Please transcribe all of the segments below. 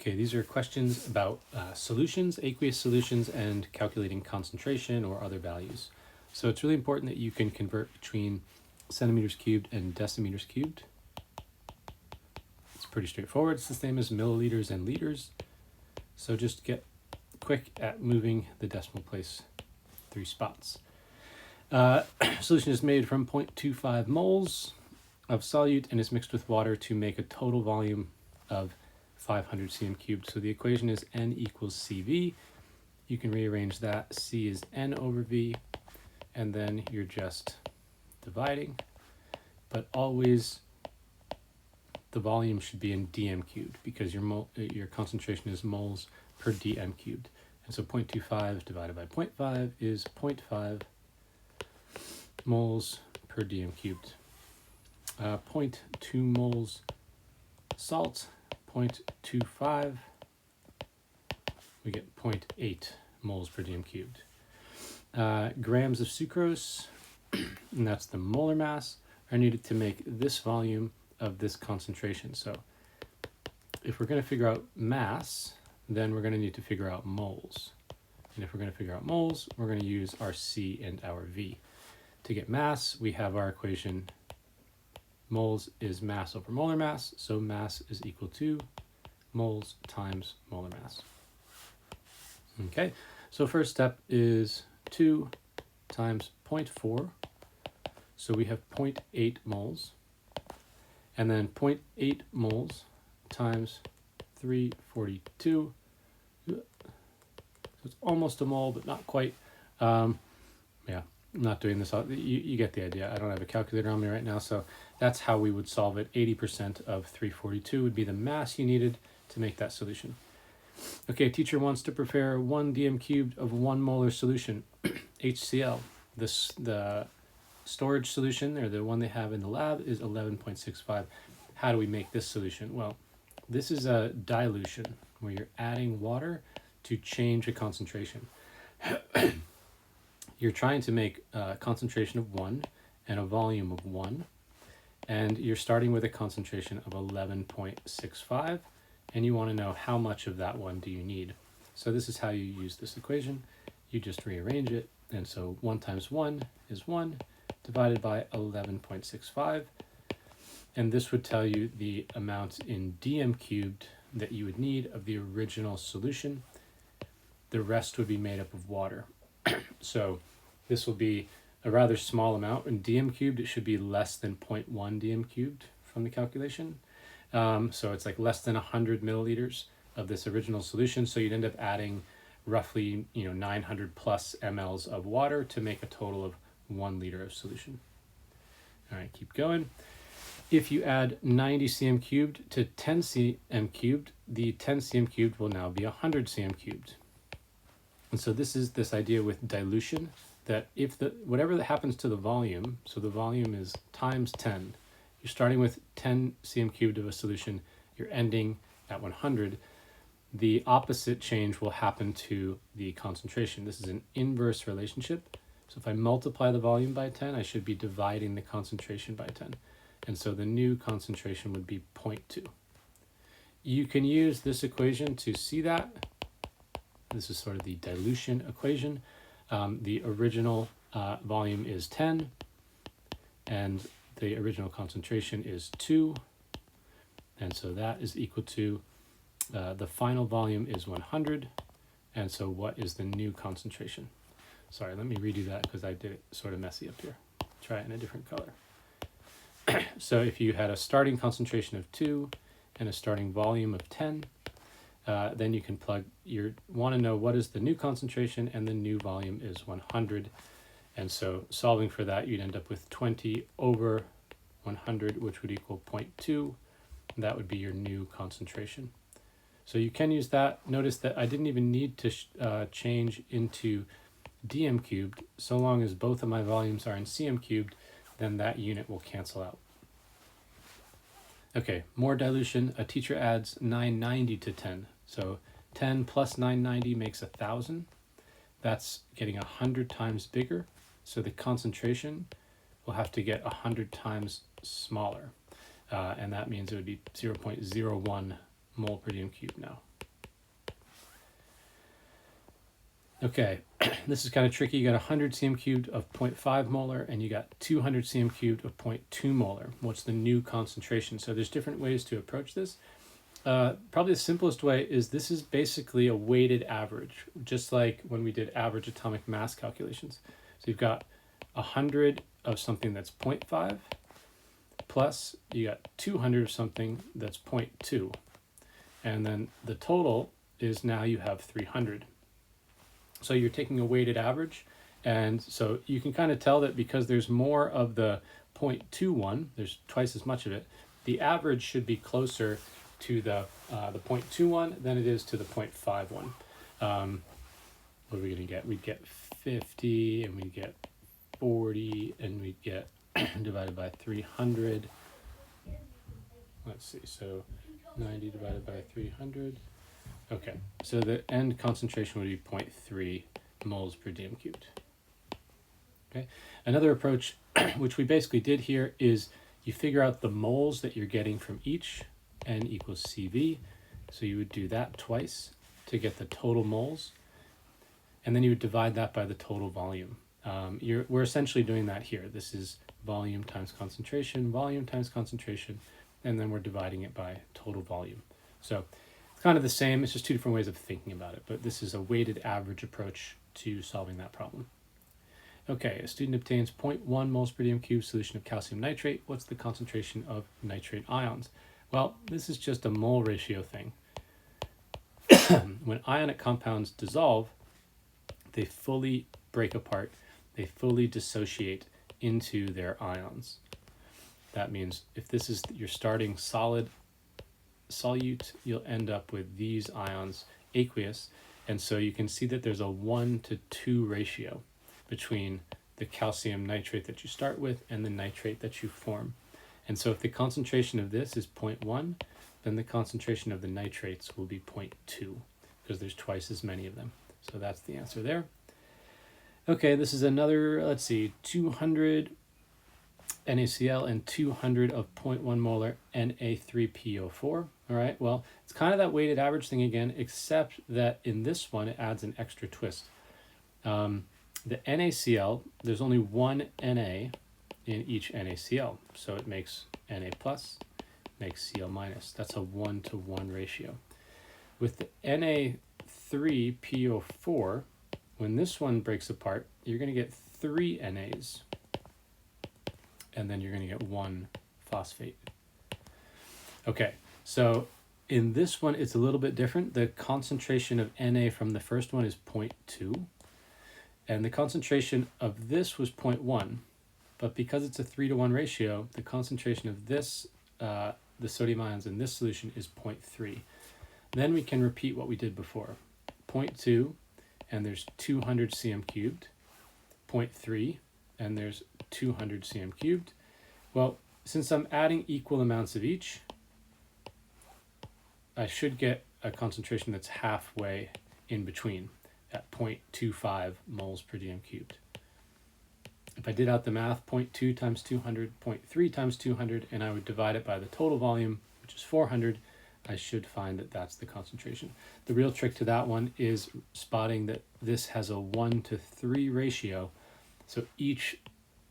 Okay, these are questions about solutions, aqueous solutions, and calculating concentration or other values. So it's really important that you can convert between centimeters cubed and decimeters cubed. It's pretty straightforward. It's the same as milliliters and liters. So just get quick at moving the decimal place 3 spots. Solution is made from 0.25 moles of solute and is mixed with water to make a total volume of 500 cm cubed. So the equation is N equals CV. You can rearrange that. C is N over V, and then you're just dividing. But always the volume should be in dm cubed because your concentration is moles per dm cubed. And so 0.25 divided by 0.5 is 0.5 moles per dm cubed. 0.2 moles salt, 0.25, we get 0.8 moles per dm cubed. Grams of sucrose, and that's the molar mass, are needed to make this volume of this concentration. So if we're going to figure out mass, then we're going to need to figure out moles. And if we're going to figure out moles, we're going to use our C and our V. To get mass, we have our equation. Moles is mass over molar mass, so mass is equal to moles times molar mass. Okay, so first step is 2 times 0.4, so we have 0.8 moles, and then 0.8 moles times 342, so it's almost a mole, but not quite. Yeah, I'm not doing this. You get the idea. I don't have a calculator on me right now, so that's how we would solve it. 80% of 342 would be the mass you needed to make that solution. Okay, teacher wants to prepare 1 dm cubed of 1 molar solution, HCl. The storage solution, or the one they have in the lab, is 11.65. How do we make this solution? Well, this is a dilution where you're adding water to change a concentration. You're trying to make a concentration of 1 and a volume of 1, and you're starting with a concentration of 11.65, and you want to know how much of that one do you need. So this is how you use this equation. You just rearrange it, and so 1 times 1 is 1 divided by 11.65, and this would tell you the amount in dm cubed that you would need of the original solution. The rest would be made up of water. So this will be a rather small amount. In dm cubed, it should be less than 0.1 dm cubed from the calculation. So it's like less than 100 milliliters of this original solution. So you'd end up adding roughly 900 plus mLs of water to make a total of 1 liter of solution. All right, keep going. If you add 90 cm cubed to 10 cm cubed, the 10 cm cubed will now be 100 cm cubed. And so this is this idea with dilution, that if whatever that happens to the volume, so the volume is times 10, you're starting with 10 cm cubed of a solution, you're ending at 100, the opposite change will happen to the concentration. This is an inverse relationship. So if I multiply the volume by 10, I should be dividing the concentration by 10. And so the new concentration would be 0.2. You can use this equation to see that. This is sort of the dilution equation. The original volume is 10, and the original concentration is 2, and so that is equal to the final volume is 100, and so what is the new concentration? Sorry, let me redo that because I did it sort of messy up here. Try it in a different color. So if you had a starting concentration of 2 and a starting volume of 10, then you can want to know what is the new concentration, and the new volume is 100. And so solving for that, you'd end up with 20 over 100, which would equal 0.2. And that would be your new concentration. So you can use that. Notice that I didn't even need to change into dm cubed. So long as both of my volumes are in cm cubed, then that unit will cancel out. Okay, more dilution. A teacher adds 990 to 10. So 10 plus 990 makes 1,000. That's getting 100 times bigger. So the concentration will have to get 100 times smaller. And that means it would be 0.01 mole per dm cubed now. Okay, this is kind of tricky. You got 100 cm cubed of 0.5 molar and you got 200 cm cubed of 0.2 molar. What's the new concentration? So there's different ways to approach this. Probably the simplest way is this is basically a weighted average, just like when we did average atomic mass calculations. So you've got 100 of something that's 0.5 plus you got 200 of something that's 0.2. And then the total is now you have 300. So you're taking a weighted average. And so you can kind of tell that because there's more of the 0.21, there's twice as much of it, the average should be closer to the 0.21 than it is to the 0.51. What are we going to get? We'd get 50 and we'd get 40 and we'd get divided by 300. Let's see, so 90 divided by 300. Okay, so the end concentration would be 0.3 moles per dm cubed. Okay, another approach, which we basically did here, is you figure out the moles that you're getting from each, N equals CV. So you would do that twice to get the total moles, and then you would divide that by the total volume. We're essentially doing that here. This is volume times concentration, and then we're dividing it by total volume. So it's kind of the same, it's just two different ways of thinking about it, but this is a weighted average approach to solving that problem. Okay, a student obtains 0.1 moles per dm cubed solution of calcium nitrate. What's the concentration of nitrate ions? Well, this is just a mole ratio thing. When ionic compounds dissolve, they fully break apart, they fully dissociate into their ions. That means if this is your starting solid solute, you'll end up with these ions, aqueous, and so you can see that there's a 1:2 ratio between the calcium nitrate that you start with and the nitrate that you form. And so if the concentration of this is 0.1, then the concentration of the nitrates will be 0.2 because there's twice as many of them. So that's the answer there. Okay, this is another, let's see, 200 NaCl and 200 of 0.1 molar Na3PO4. All right, well, it's kind of that weighted average thing again, except that in this one, it adds an extra twist. The NaCl, there's only one Na in each NaCl, so it makes Na plus, makes Cl minus. That's a 1:1 ratio. With the Na3PO4, when this one breaks apart, you're going to get 3 NAs, and then you're going to get 1 phosphate. Okay, so in this one, it's a little bit different. The concentration of Na from the first one is 0.2, and the concentration of this was 0.1, but because it's a 3:1 ratio, the concentration of this, the sodium ions in this solution is 0.3. Then we can repeat what we did before. 0.2, and there's 200 cm cubed. 0.3, and there's 200 cm cubed. Well, since I'm adding equal amounts of each, I should get a concentration that's halfway in between at 0.25 moles per dm cubed. If I did out the math, 0.2 times 200, 0.3 times 200, and I would divide it by the total volume, which is 400, I should find that that's the concentration. The real trick to that one is spotting that this has a 1:3 ratio. So each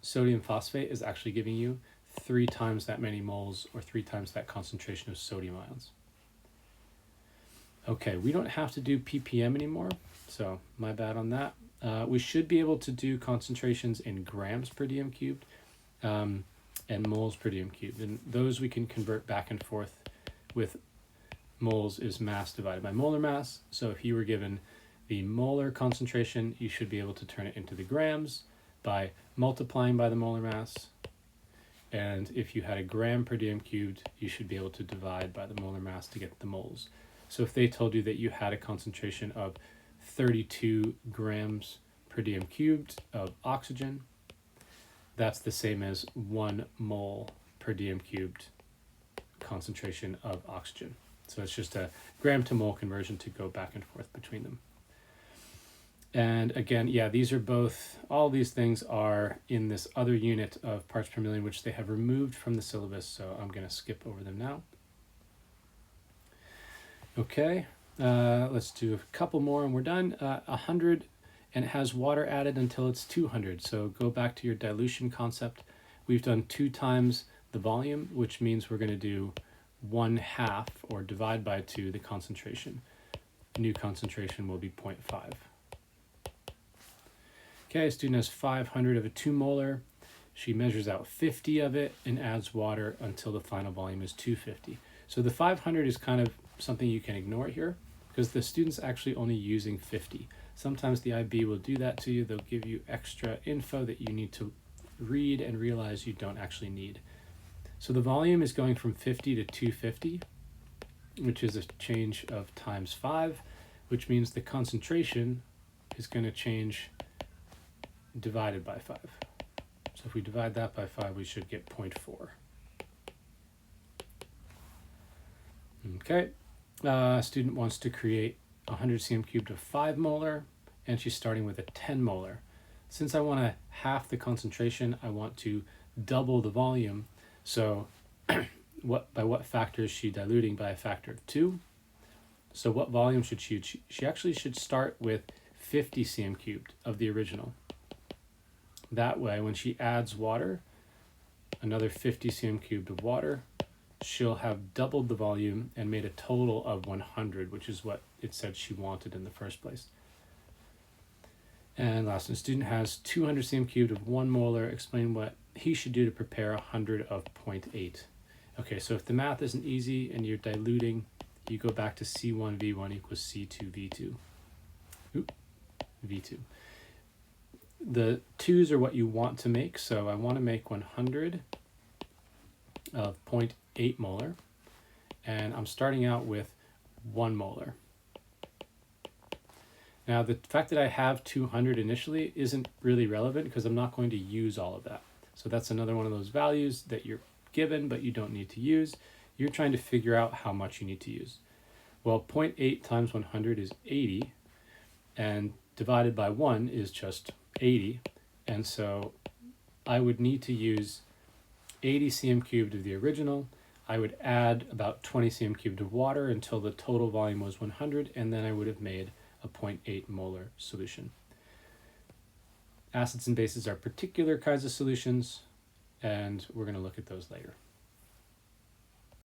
sodium phosphate is actually giving you 3 times that many moles or 3 times that concentration of sodium ions. Okay, we don't have to do ppm anymore, so my bad on that. We should be able to do concentrations in grams per dm cubed and moles per dm cubed, and those we can convert back and forth with. Moles is mass divided by molar mass, so if you were given the molar concentration, you should be able to turn it into the grams by multiplying by the molar mass, and if you had a gram per dm cubed, you should be able to divide by the molar mass to get the moles. So if they told you that you had a concentration of 32 grams per dm cubed of oxygen, that's the same as 1 mole per dm cubed concentration of oxygen. So it's just a gram to mole conversion to go back and forth between them. And again, yeah, these are both, all these things are in this other unit of parts per million, which they have removed from the syllabus, so I'm going to skip over them now. Okay, Let's do a couple more and we're done. 100, and it has water added until it's 200. So go back to your dilution concept. We've done 2 times the volume, which means we're going to do 1/2 or divide by 2 the concentration. New concentration will be 0.5. Okay, a student has 500 of a 2 molar. She measures out 50 of it and adds water until the final volume is 250. So the 500 is kind of something you can ignore here because the student's actually only using 50. Sometimes the IB will do that to you. They'll give you extra info that you need to read and realize you don't actually need. So the volume is going from 50 to 250, which is a change of times 5, which means the concentration is going to change divided by 5. So if we divide that by 5, we should get 0.4. Okay, student wants to create 100 cm cubed of 5 molar, and she's starting with a 10 molar. Since I want to half the concentration, I want to double the volume. So by what factor is she diluting? By a factor of 2. So what volume should she use? She actually should start with 50 cm cubed of the original. That way, when she adds water, another 50 cm cubed of water, she'll have doubled the volume and made a total of 100, which is what it said she wanted in the first place. And last, the student has 200 cm cubed of 1 molar. Explain what he should do to prepare 100 of 0.8. Okay, so if the math isn't easy and you're diluting, you go back to C1V1 equals C2V2. V2. The 2's are what you want to make, so I want to make 100 of 0.8 molar, and I'm starting out with 1 molar. Now the fact that I have 200 initially isn't really relevant because I'm not going to use all of that. So that's another one of those values that you're given but you don't need to use. You're trying to figure out how much you need to use. Well, 0.8 times 100 is 80, and divided by 1 is just 80, and so I would need to use 80 cm cubed of the original. I would add about 20 cm cubed of water until the total volume was 100, and then I would have made a 0.8 molar solution. Acids and bases are particular kinds of solutions, and we're going to look at those later.